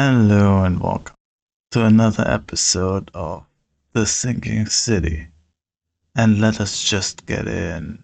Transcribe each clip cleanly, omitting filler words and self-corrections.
Hello and welcome to another episode of The Sinking City. And let us just get in.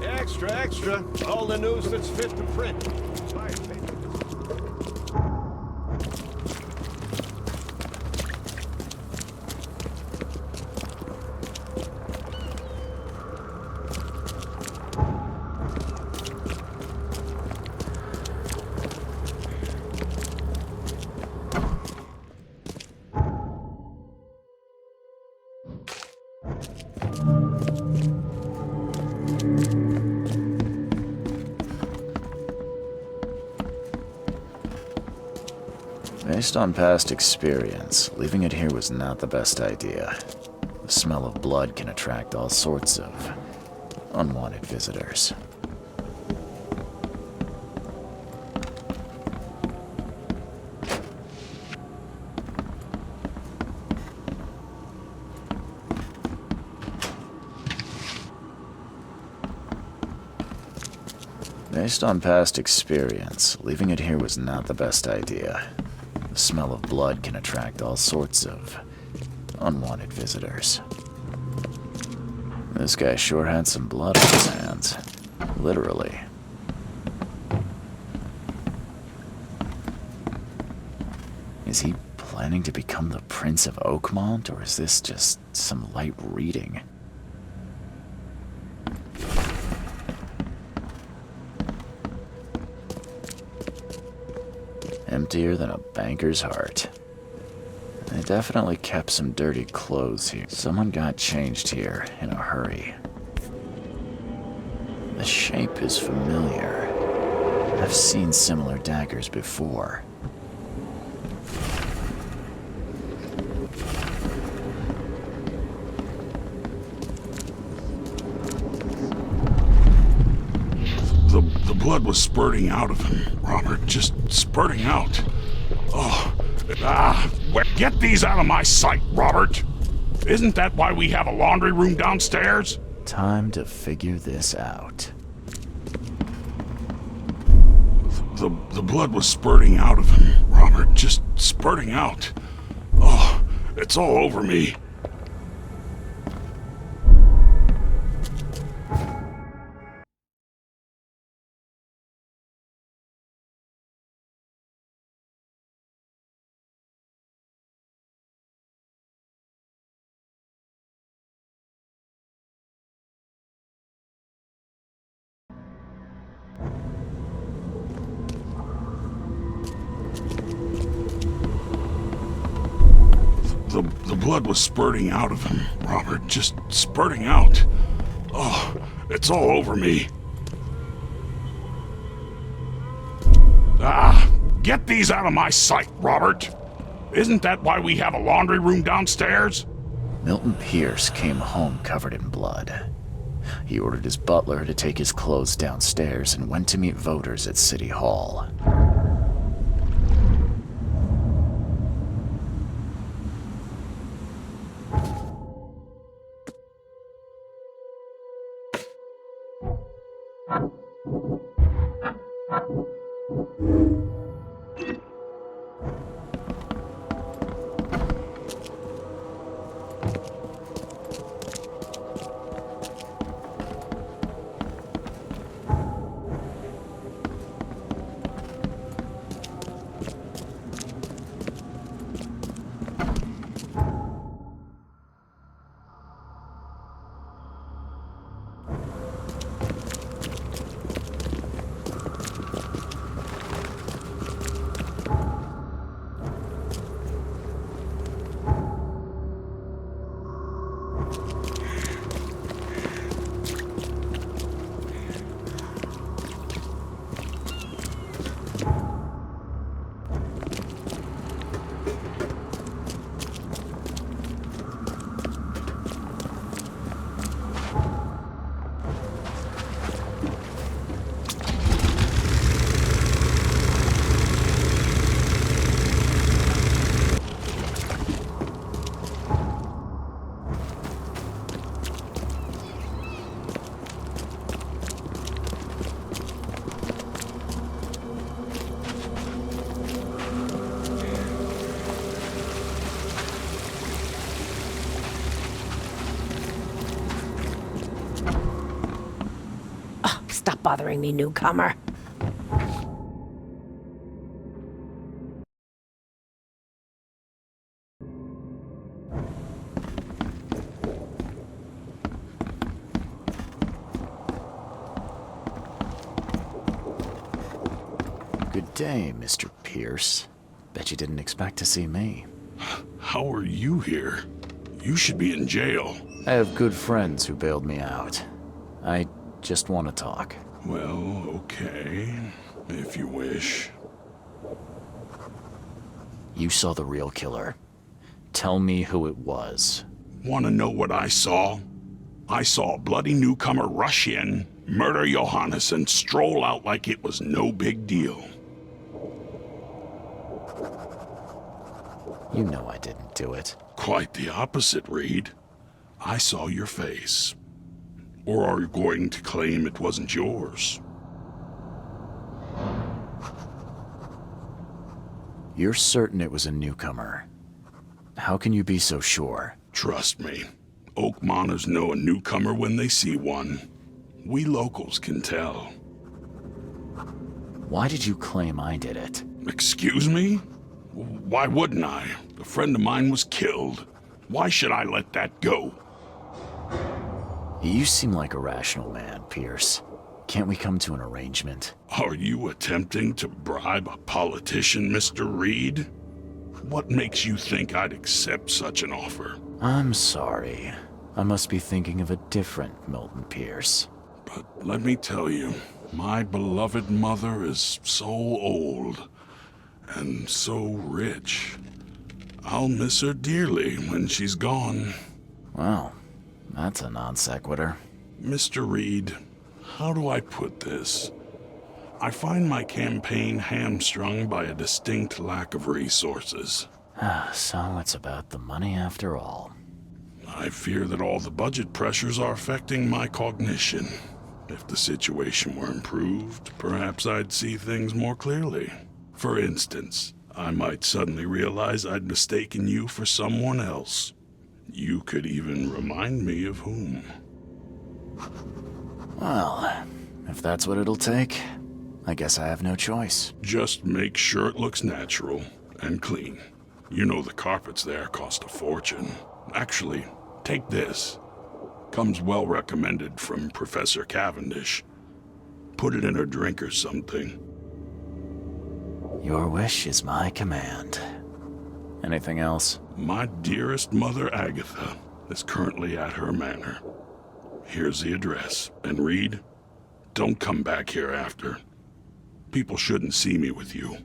Extra, extra. All the news that's fit to print. Based on past experience, leaving it here was not the best idea. The smell of blood can attract all sorts of unwanted visitors. Based on past experience, leaving it here was not the best idea. The smell of blood can attract all sorts of unwanted visitors. This guy sure had some blood on his hands. Literally. Is he planning to become the Prince of Oakmont, or is this just some light reading? Emptier than a banker's heart. They definitely kept some dirty clothes here. Someone got changed here in a hurry. The shape is familiar. I've seen similar daggers before. The blood was spurting out of him, Robert. Just spurting out. Get these out of my sight, Robert. Isn't that why we have a laundry room downstairs? Time to figure this out. The blood was spurting out of him, Robert. Just spurting out. It's all over me. The blood was spurting out of him, Robert. Just spurting out. It's all over me. Get these out of my sight, Robert. Isn't that why we have a laundry room downstairs? Milton Pierce came home covered in blood. He ordered his butler to take his clothes downstairs and went to meet voters at City Hall. Stop bothering me, newcomer. Good day, Mr. Pierce. Bet you didn't expect to see me. How are you here? You should be in jail. I have good friends who bailed me out. I just want to talk. Well, okay, if you wish. You saw the real killer. Tell me who it was. Want to know what I saw? I saw a bloody newcomer rush in, murder Johannes, and stroll out like it was no big deal. You know I didn't do it. Quite the opposite, Reed. I saw your face. Or are you going to claim it wasn't yours? You're certain it was a newcomer. How can you be so sure? Trust me, Oakmoners know a newcomer when they see one. We locals can tell. Why did you claim I did it? Excuse me? Why wouldn't I? A friend of mine was killed. Why should I let that go? You seem like a rational man, Pierce. Can't we come to an arrangement? Are you attempting to bribe a politician, Mr. Reed? What makes you think I'd accept such an offer? I'm sorry. I must be thinking of a different Milton Pierce. But let me tell you, my beloved mother is so old and so rich. I'll miss her dearly when she's gone. Well, that's a non sequitur. Mr. Reed, how do I put this? I find my campaign hamstrung by a distinct lack of resources. So it's about the money after all. I fear that all the budget pressures are affecting my cognition. If the situation were improved, perhaps I'd see things more clearly. For instance, I might suddenly realize I'd mistaken you for someone else. You could even remind me of whom. Well, if that's what it'll take, I guess I have no choice. Just make sure it looks natural and clean. You know the carpets there cost a fortune. Actually, take this. Comes well recommended from Professor Cavendish. Put it in a drink or something. Your wish is my command. Anything else? My dearest mother, Agatha, is currently at her manor. Here's the address. And Reed, don't come back here after. People shouldn't see me with you.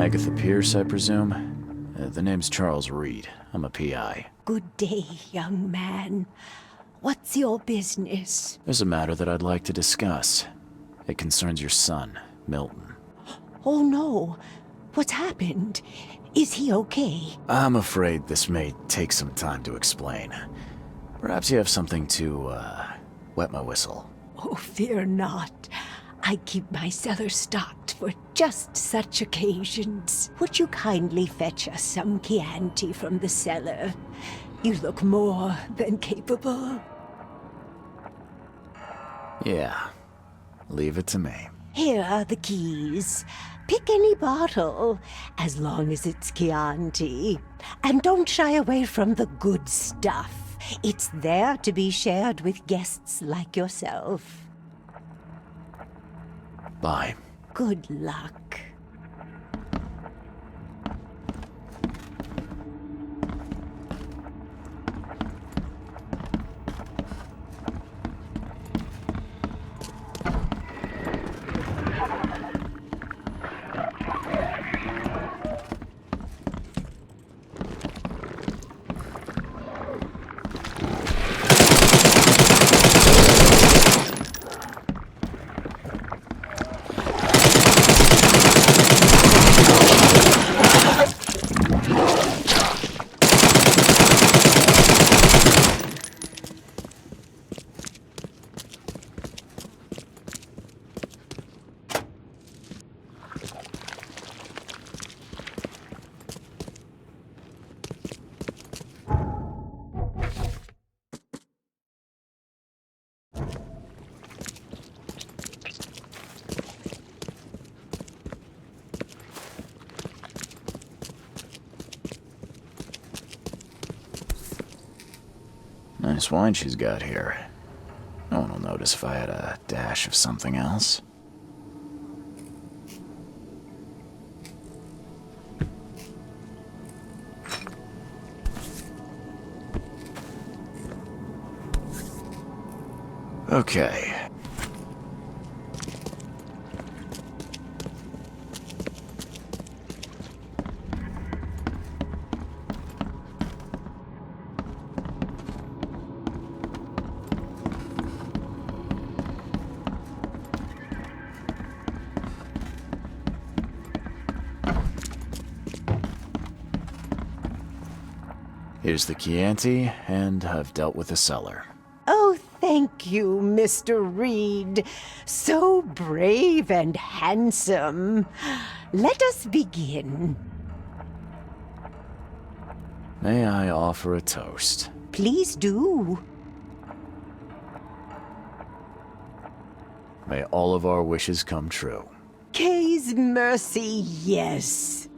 Agatha Pierce, I presume? The name's Charles Reed. I'm a PI. Good day, young man. What's your business? There's a matter that I'd like to discuss. It concerns your son, Milton. Oh no. What's happened? Is he okay? I'm afraid this may take some time to explain. Perhaps you have something to, wet my whistle. Oh, fear not. I keep my cellar stocked for just such occasions. Would you kindly fetch us some Chianti from the cellar? You look more than capable. Yeah. Leave it to me. Here are the keys. Pick any bottle, as long as it's Chianti. And don't shy away from the good stuff. It's there to be shared with guests like yourself. Bye. Good luck. Nice wine she's got here. No one will notice if I had a dash of something else. Okay. Here's the Chianti, and I've dealt with the cellar. Oh, thank you, Mr. Reed. So brave and handsome. Let us begin. May I offer a toast? Please do. May all of our wishes come true. Kay's mercy, yes.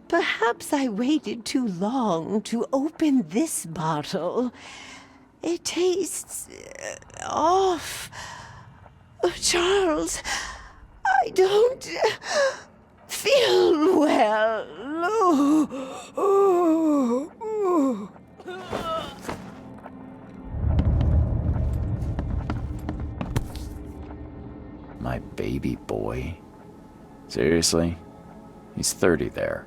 Perhaps I waited too long to open this bottle. It tastes off. Charles, I don't feel well. My baby boy? Seriously? He's 30 there.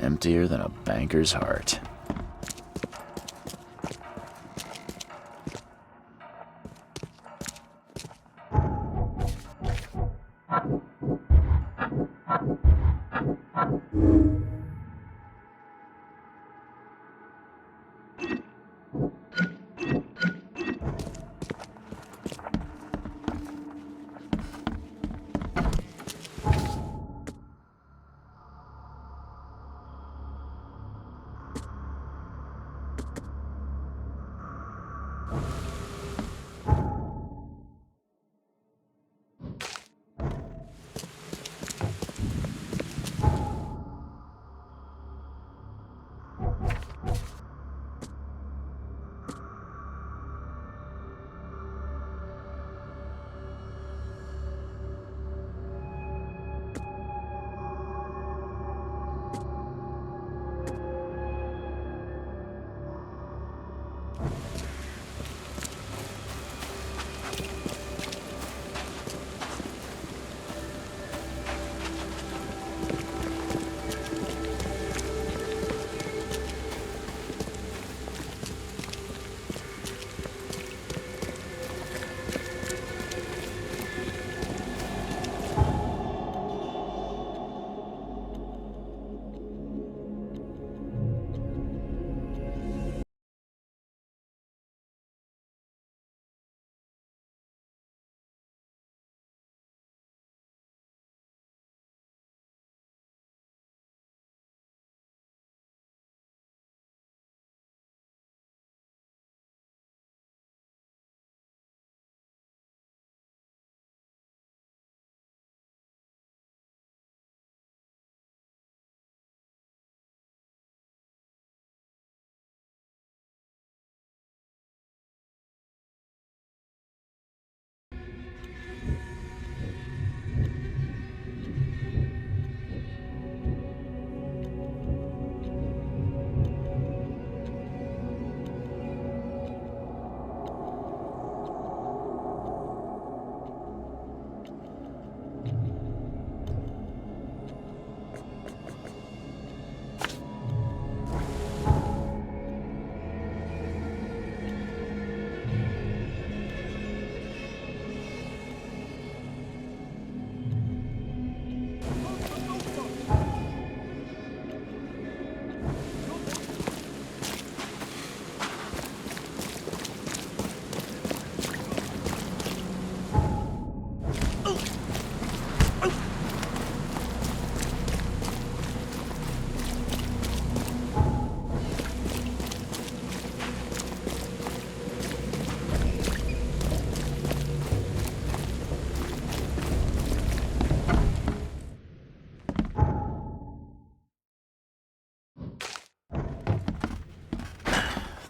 Emptier than a banker's heart.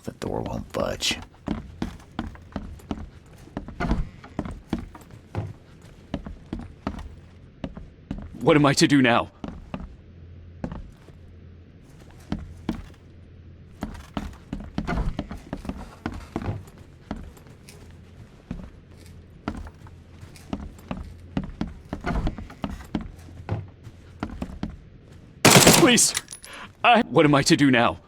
The door won't budge. What am I to do now? Please! What am I to do now?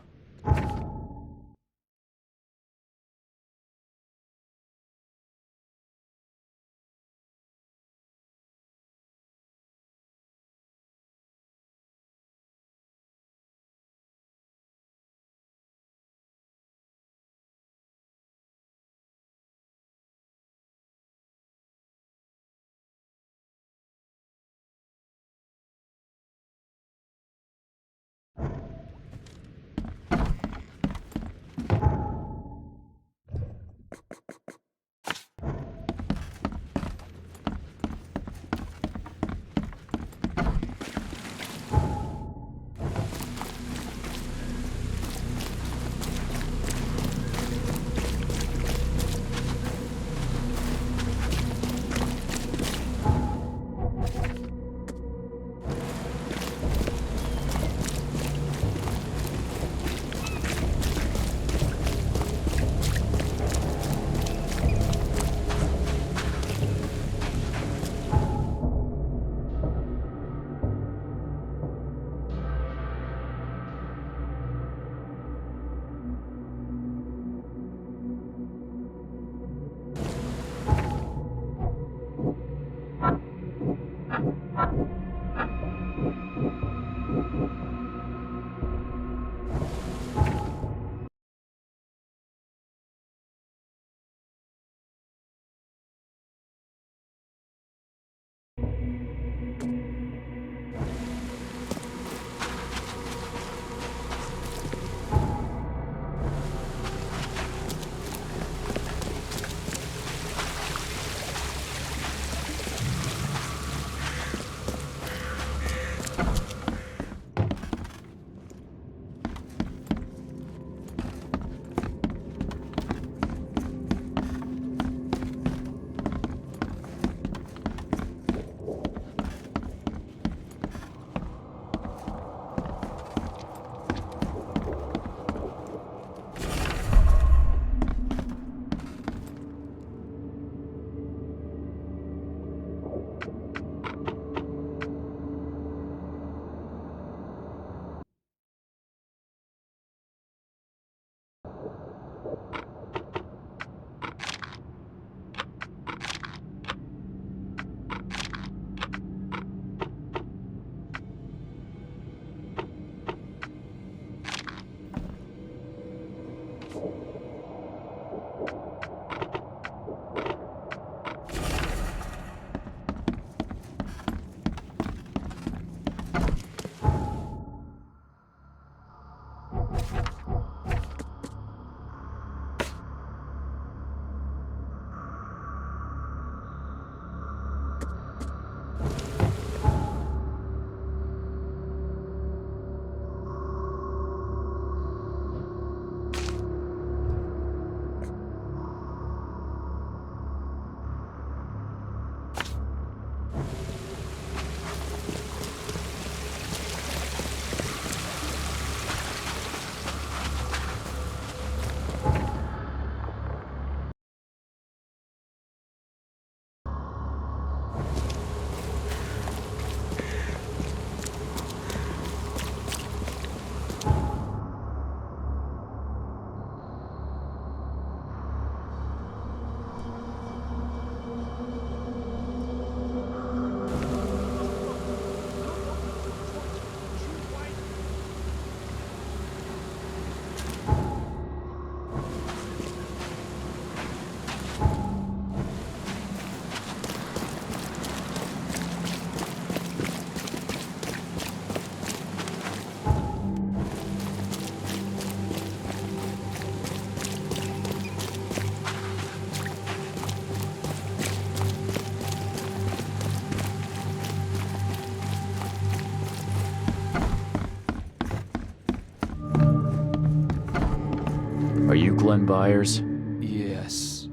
you Glenn Byers? Yes.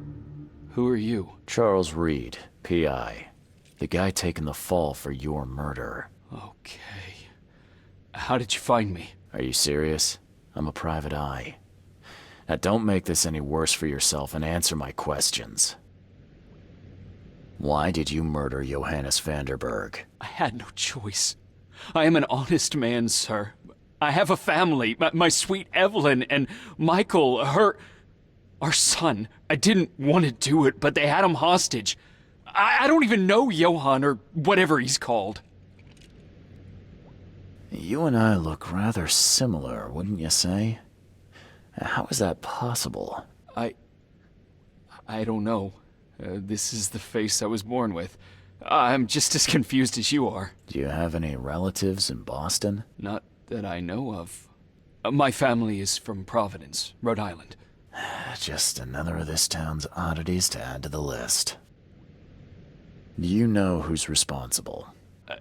Who are you? Charles Reed, P.I. The guy taking the fall for your murder. Okay. How did you find me? Are you serious? I'm a private eye. Now don't make this any worse for yourself and answer my questions. Why did you murder Johannes Vanderberg? I had no choice. I am an honest man, sir. I have a family. My sweet Evelyn and Michael, our son. I didn't want to do it, but they had him hostage. I don't even know Johann or whatever he's called. You and I look rather similar, wouldn't you say? How is that possible? I don't know. This is the face I was born with. I'm just as confused as you are. Do you have any relatives in Boston? Not that I know of. My family is from Providence, Rhode Island. Just another of this town's oddities to add to the list. Do you know who's responsible?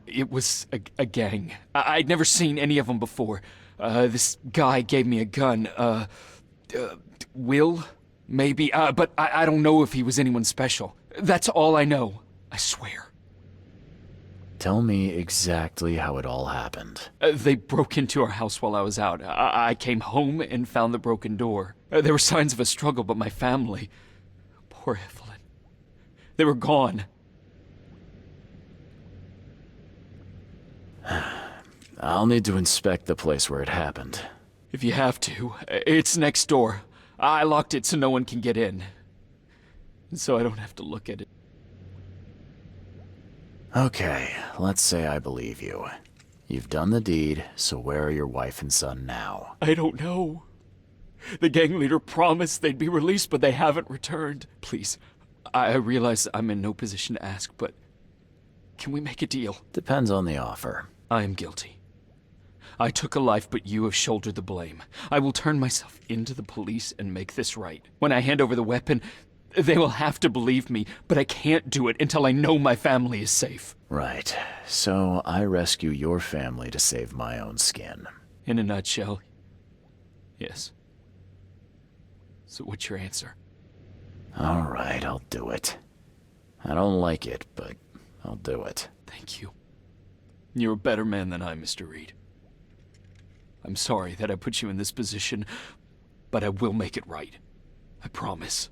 It was a gang. I'd never seen any of them before. This guy gave me a gun. Will? Maybe. But I don't know if he was anyone special. That's all I know. I swear. Tell me exactly how it all happened. They broke into our house while I was out. I came home and found the broken door. There were signs of a struggle, but my family... Poor Evelyn. They were gone. I'll need to inspect the place where it happened. If you have to, it's next door. I locked it so no one can get in. So I don't have to look at it. Okay, let's say I believe you. You've done the deed, so where are your wife and son now? I don't know. The gang leader promised they'd be released, but they haven't returned. Please, I realize I'm in no position to ask, but can we make a deal? Depends on the offer. I am guilty. I took a life, but you have shouldered the blame. I will turn myself into the police and make this right. When I hand over the weapon, they will have to believe me, but I can't do it until I know my family is safe. Right. So I rescue your family to save my own skin. In a nutshell, yes. So what's your answer? All right, I'll do it. I don't like it, but I'll do it. Thank you. You're a better man than I, Mr. Reed. I'm sorry that I put you in this position, but I will make it right. I promise.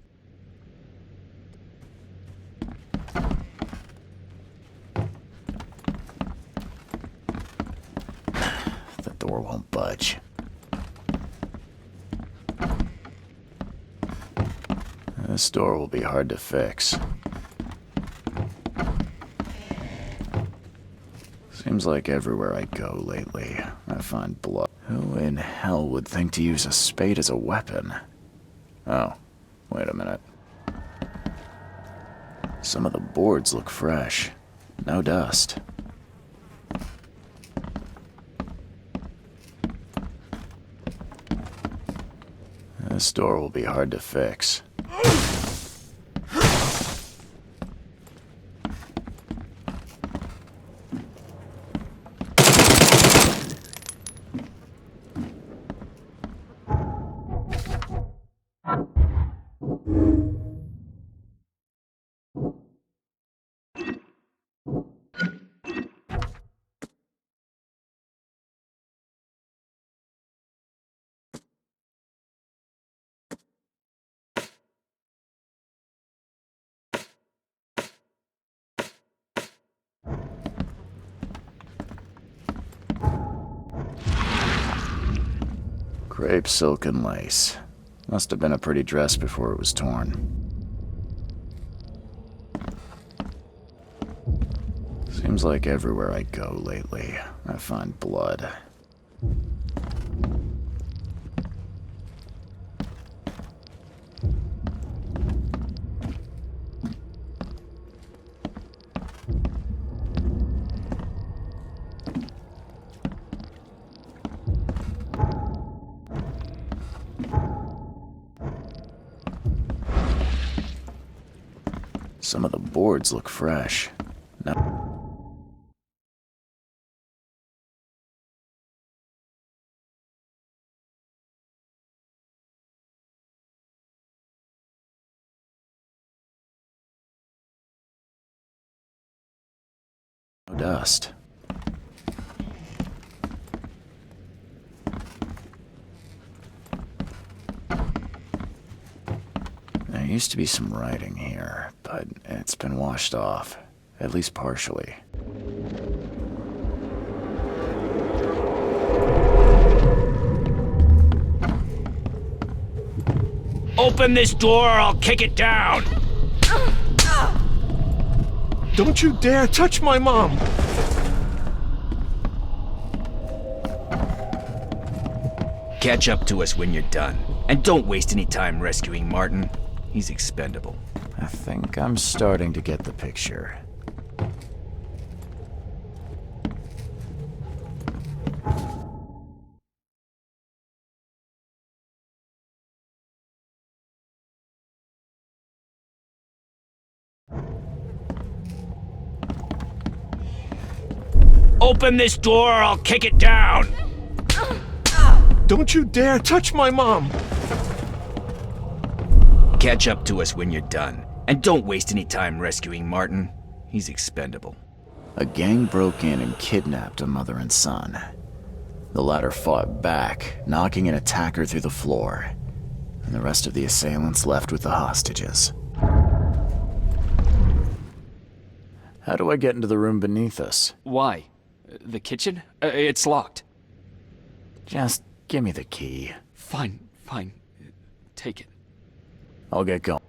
The door won't budge. This door will be hard to fix. Seems like everywhere I go lately, I find blood. Who in hell would think to use a spade as a weapon? Oh, wait a minute. Some of the boards look fresh. No dust. This door will be hard to fix. Crepe silk and lace. Must have been a pretty dress before it was torn. Seems like everywhere I go lately, I find blood. Some of the boards look fresh. Now dust. There used to be some writing here, but it's been washed off, at least partially. Open this door or I'll kick it down! Don't you dare touch my mom! Catch up to us when you're done. And don't waste any time rescuing Martin. He's expendable. I think I'm starting to get the picture. Open this door or I'll kick it down! Don't you dare touch my mom! Catch up to us when you're done. And don't waste any time rescuing Martin. He's expendable. A gang broke in and kidnapped a mother and son. The latter fought back, knocking an attacker through the floor, and the rest of the assailants left with the hostages. How do I get into the room beneath us? Why? The kitchen? It's locked. Just give me the key. Fine. Take it. I'll get going.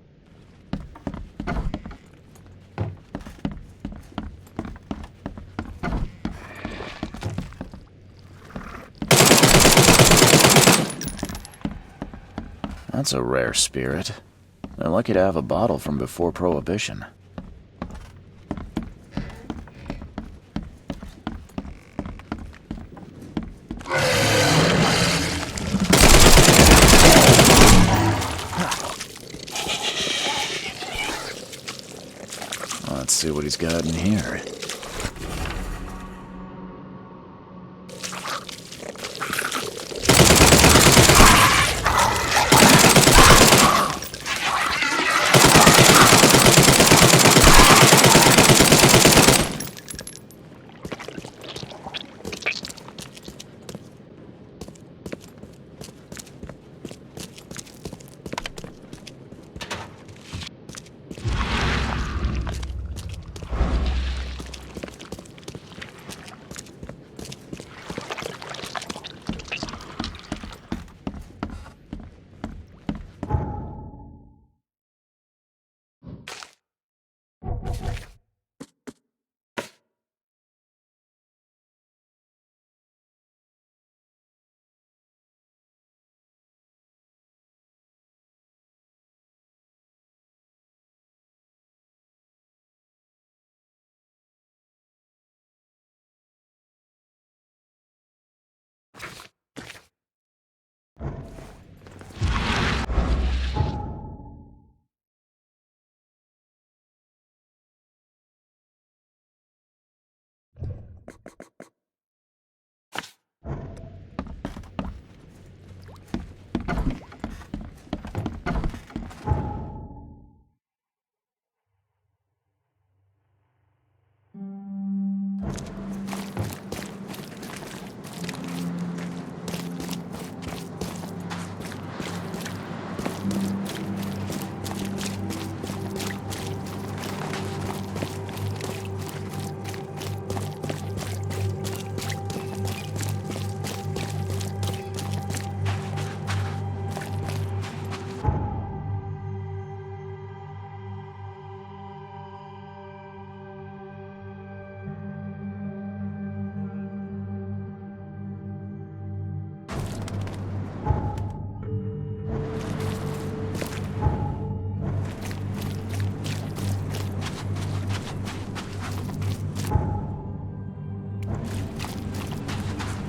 That's a rare spirit. They're lucky to have a bottle from before Prohibition. Let's see what he's got in here.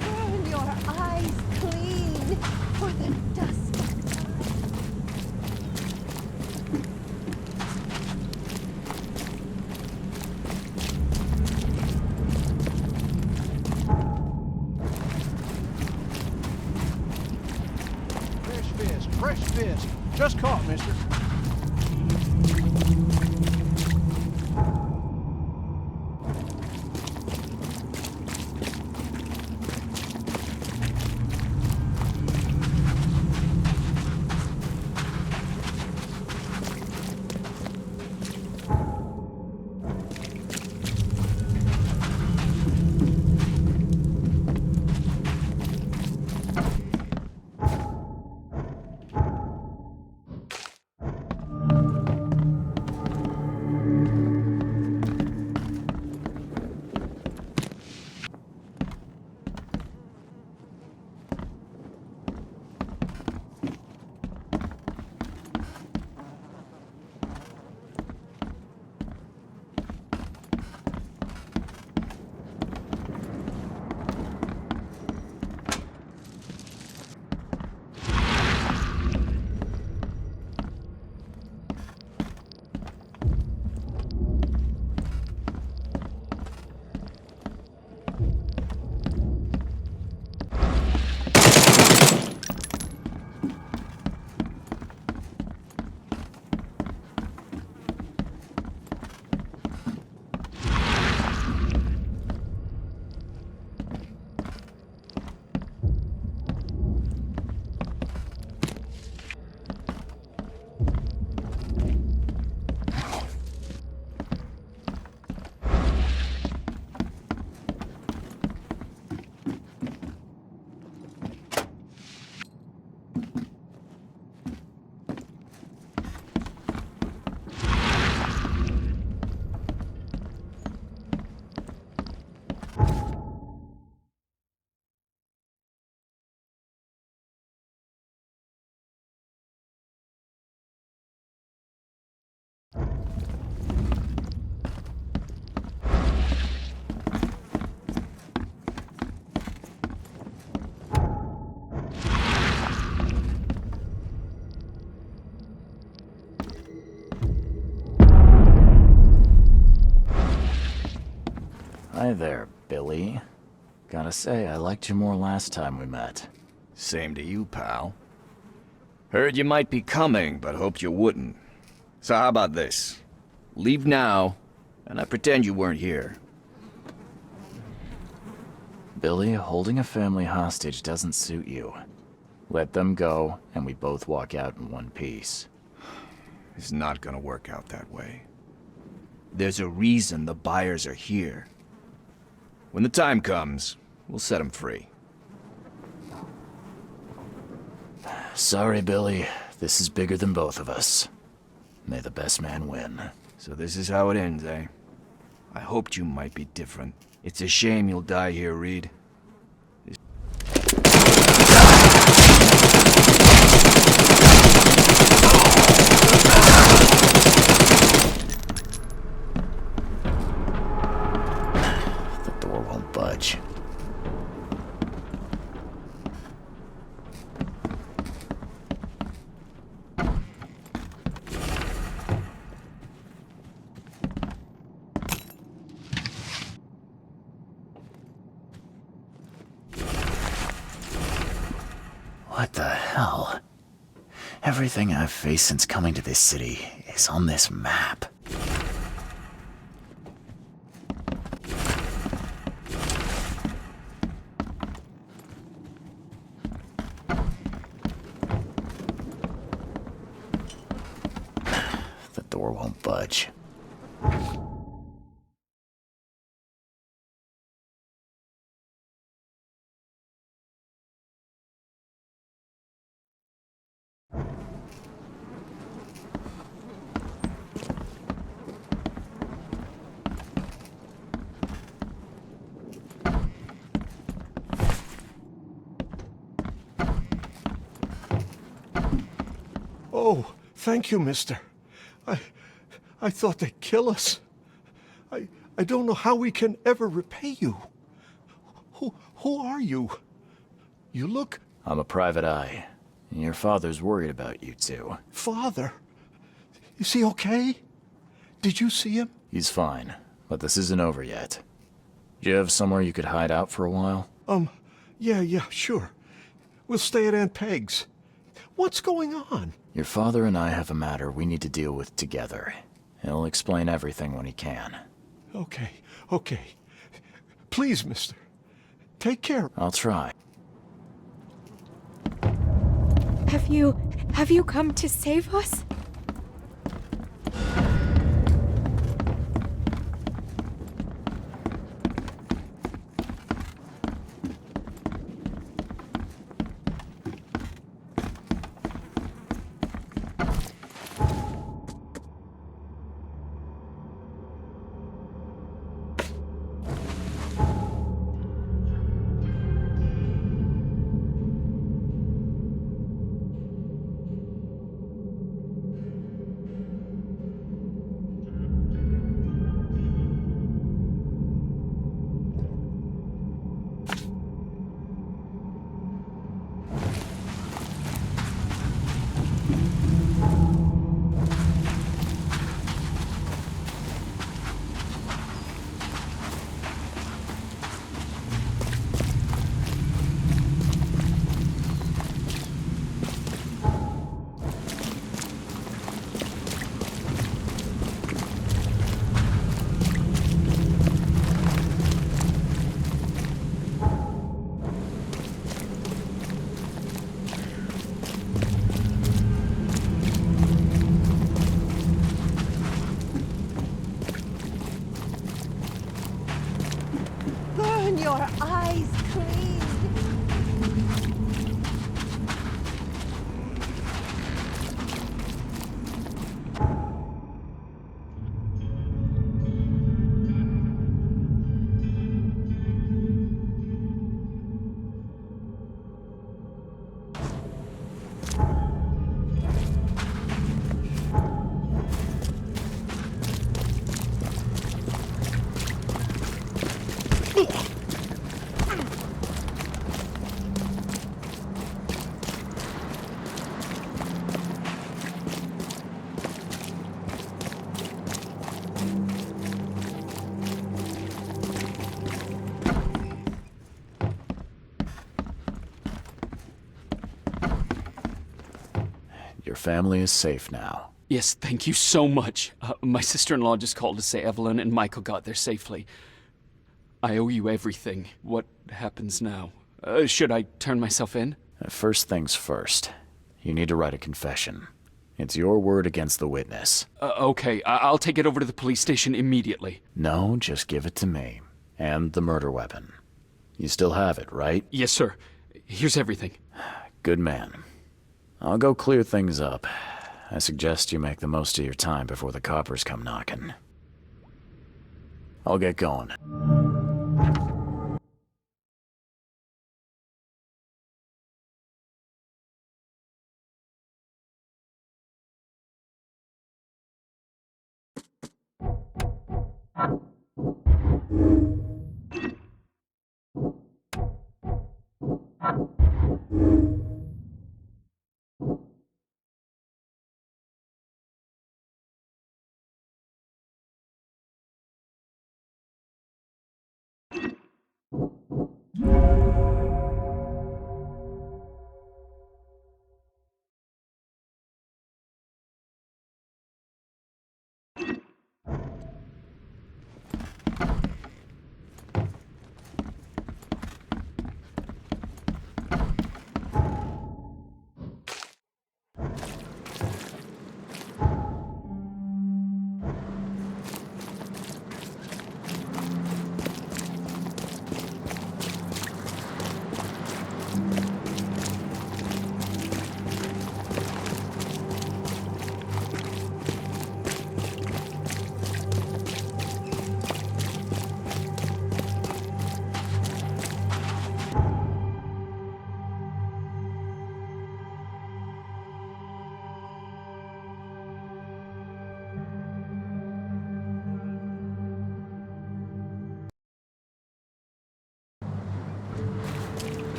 Burn your eyes clean for the dust of time. Fresh fish. Just caught, mister. Hi there, Billy. Gotta say, I liked you more last time we met. Same to you, pal. Heard you might be coming, but hoped you wouldn't. So how about this? Leave now, and I pretend you weren't here. Billy, holding a family hostage doesn't suit you. Let them go, and we both walk out in one piece. It's not gonna work out that way. There's a reason the buyers are here. When the time comes, we'll set them free. Sorry, Billy. This is bigger than both of us. May the best man win. So this is how it ends, eh? I hoped you might be different. It's a shame you'll die here, Reed. The door won't budge. What the hell? Everything I've faced since coming to this city is on this map. The door won't budge. Oh, thank you, mister. I thought they'd kill us. I don't know how we can ever repay you. Who are you? You look... I'm a private eye. Your father's worried about you two. Father? Is he okay? Did you see him? He's fine, but this isn't over yet. Do you have somewhere you could hide out for a while? Yeah, sure. We'll stay at Aunt Peg's. What's going on? Your father and I have a matter we need to deal with together. He'll explain everything when he can. Okay. Please, mister. Take care. I'll try. Have you come to save us? family is safe now. Yes, thank you so much. My sister-in-law just called to say Evelyn and Michael got there safely. I owe you everything. What happens now? Should I turn myself in? First things first. You need to write a confession. It's your word against the witness. Okay, I'll take it over to the police station immediately. No, just give it to me. And the murder weapon. You still have it, right? Yes, sir. Here's everything. Good man. I'll go clear things up. I suggest you make the most of your time before the coppers come knocking. I'll get going.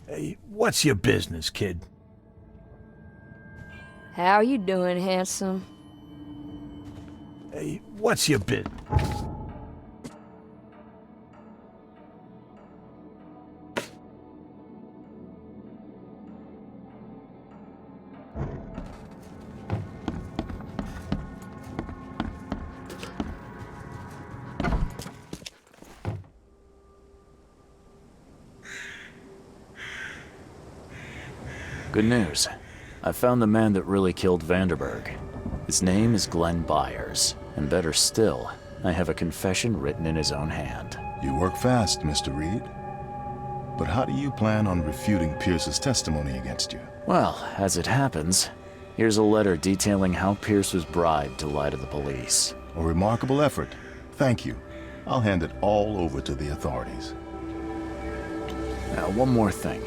Hey, what's your business, kid? How you doing, handsome? Hey, what's your business? Good news. I found the man that really killed Vanderberg. His name is Glenn Byers, and better still, I have a confession written in his own hand. You work fast, Mr. Reed. But how do you plan on refuting Pierce's testimony against you? Well, as it happens, here's a letter detailing how Pierce was bribed to lie to the police. A remarkable effort. Thank you. I'll hand it all over to the authorities. Now, one more thing.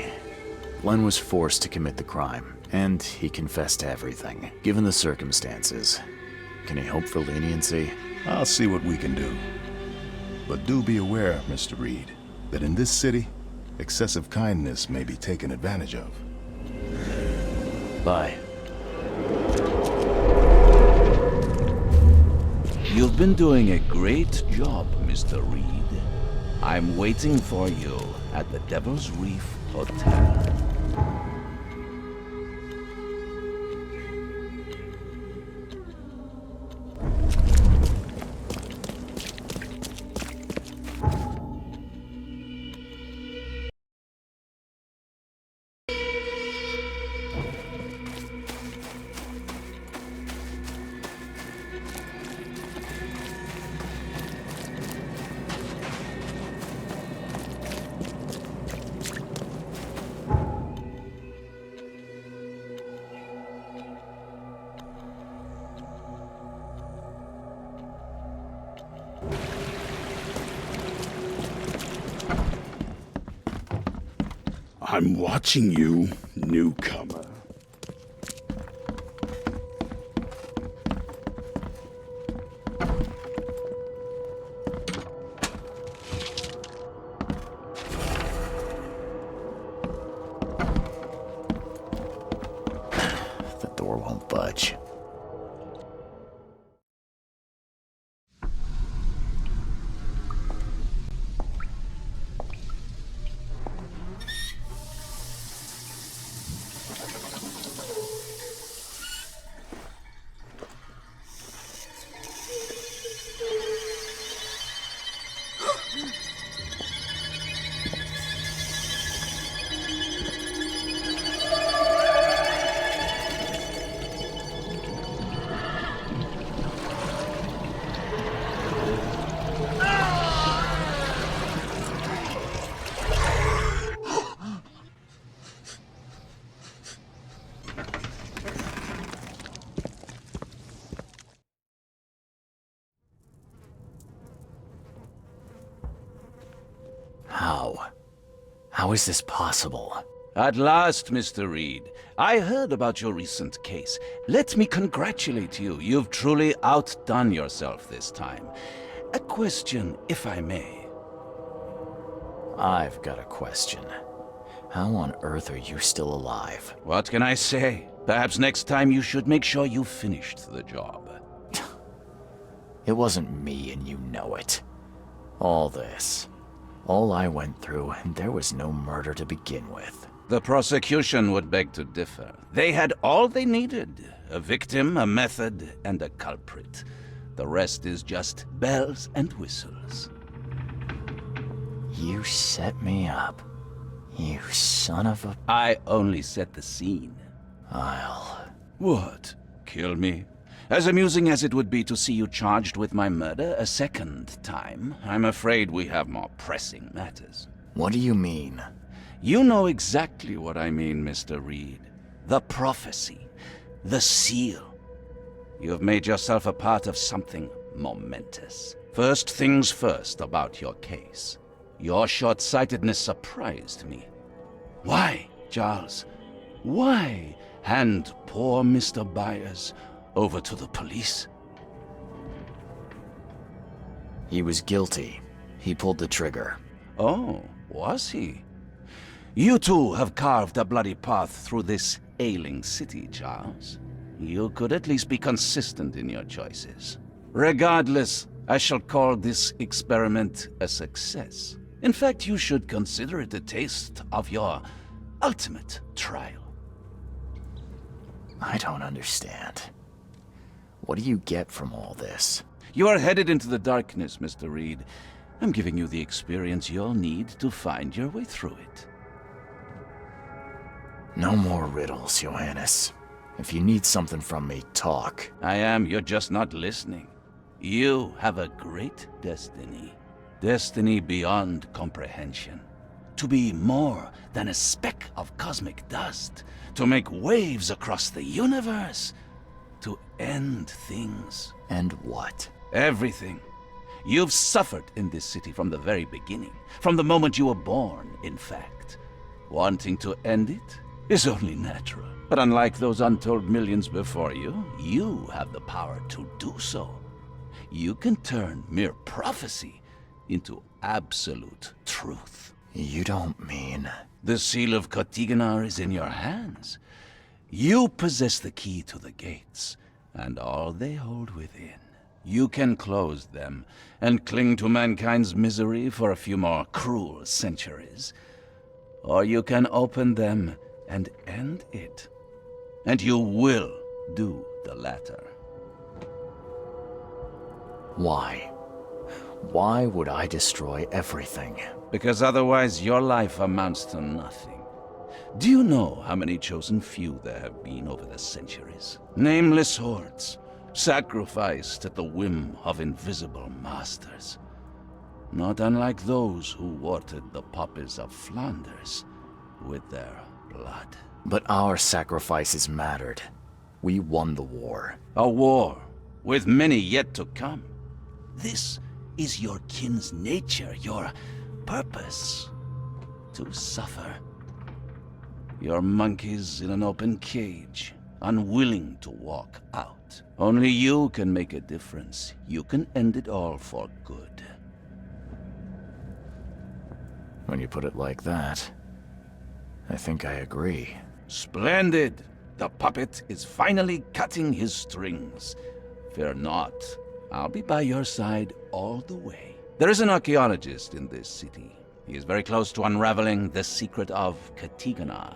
Glenn was forced to commit the crime, and he confessed to everything. Given the circumstances, can he hope for leniency? I'll see what we can do. But do be aware, Mr. Reed, that in this city, excessive kindness may be taken advantage of. Bye. You've been doing a great job, Mr. Reed. I'm waiting for you at the Devil's Reef Hotel. I'm watching you, newcomer. How? How is this possible? At last, Mr. Reed. I heard about your recent case. Let me congratulate you. You've truly outdone yourself this time. A question, if I may. I've got a question. How on earth are you still alive? What can I say? Perhaps next time you should make sure you finished the job. It wasn't me, and you know it. All this. All I went through, and there was no murder to begin with. The prosecution would beg to differ. They had all they needed. A victim, a method, and a culprit. The rest is just bells and whistles. You set me up. You son of a... I only set the scene. I'll... What? Kill me? As amusing as it would be to see you charged with my murder a second time, I'm afraid we have more pressing matters. What do you mean? You know exactly what I mean, Mr. Reed. The prophecy. The seal. You have made yourself a part of something momentous. First things first about your case. Your short-sightedness surprised me. Why, Charles? Why hand poor Mr. Byers over to the police? He was guilty. He pulled the trigger. Oh, was he? You too have carved a bloody path through this ailing city, Charles. You could at least be consistent in your choices. Regardless, I shall call this experiment a success. In fact, you should consider it a taste of your ultimate trial. I don't understand. What do you get from all this? You are headed into the darkness, Mr. Reed. I'm giving you the experience you'll need to find your way through it. No more riddles, Johannes. If you need something from me, talk. I am, you're just not listening. You have a great destiny. Destiny beyond comprehension. To be more than a speck of cosmic dust. To make waves across the universe. To end things. And what? Everything. You've suffered in this city from the very beginning. From the moment you were born, in fact. Wanting to end it is only natural. But unlike those untold millions before you, you have the power to do so. You can turn mere prophecy into absolute truth. You don't mean... The seal of Kotiganar is in your hands. You possess the key to the gates, and all they hold within. You can close them, and cling to mankind's misery for a few more cruel centuries. Or you can open them and end it. And you will do the latter. Why? Why would I destroy everything? Because otherwise your life amounts to nothing. Do you know how many chosen few there have been over the centuries? Nameless hordes, sacrificed at the whim of invisible masters. Not unlike those who watered the poppies of Flanders with their blood. But our sacrifices mattered. We won the war. A war, with many yet to come. This is your kin's nature, your purpose. To suffer. You're monkeys in an open cage, unwilling to walk out. Only you can make a difference. You can end it all for good. When you put it like that, I think I agree. Splendid! The puppet is finally cutting his strings. Fear not. I'll be by your side all the way. There is an archaeologist in this city. He is very close to unraveling the secret of Kotiganar.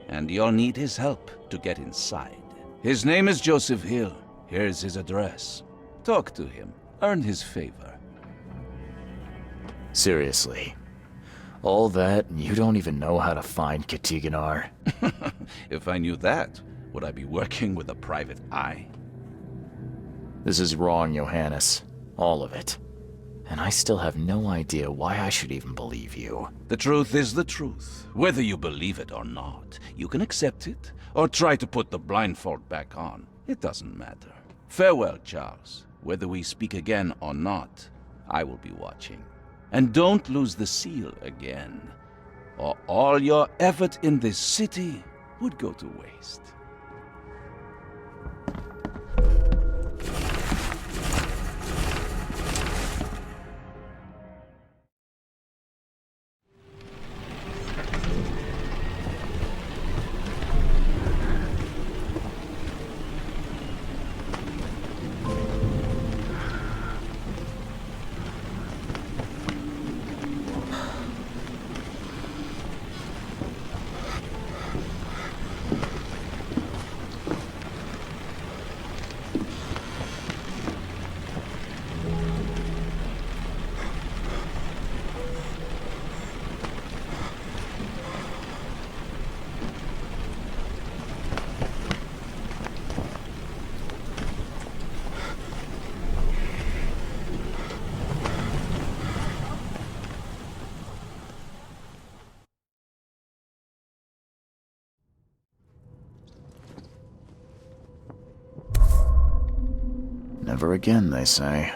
And you'll need his help to get inside. His name is Joseph Hill. Here's his address. Talk to him. Earn his favor. Seriously. All that, and you don't even know how to find Kotiganar? If I knew that, would I be working with a private eye? This is wrong, Johannes. All of it. And I still have no idea why I should even believe you. The truth is the truth. Whether you believe it or not, you can accept it, or try to put the blindfold back on. It doesn't matter. Farewell, Charles. Whether we speak again or not, I will be watching. And don't lose the seal again, or all your effort in this city would go to waste. Never again, they say.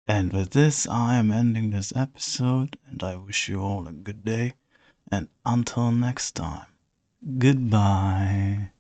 And with this, I am ending this episode, and I wish you all a good day, and until next time, goodbye.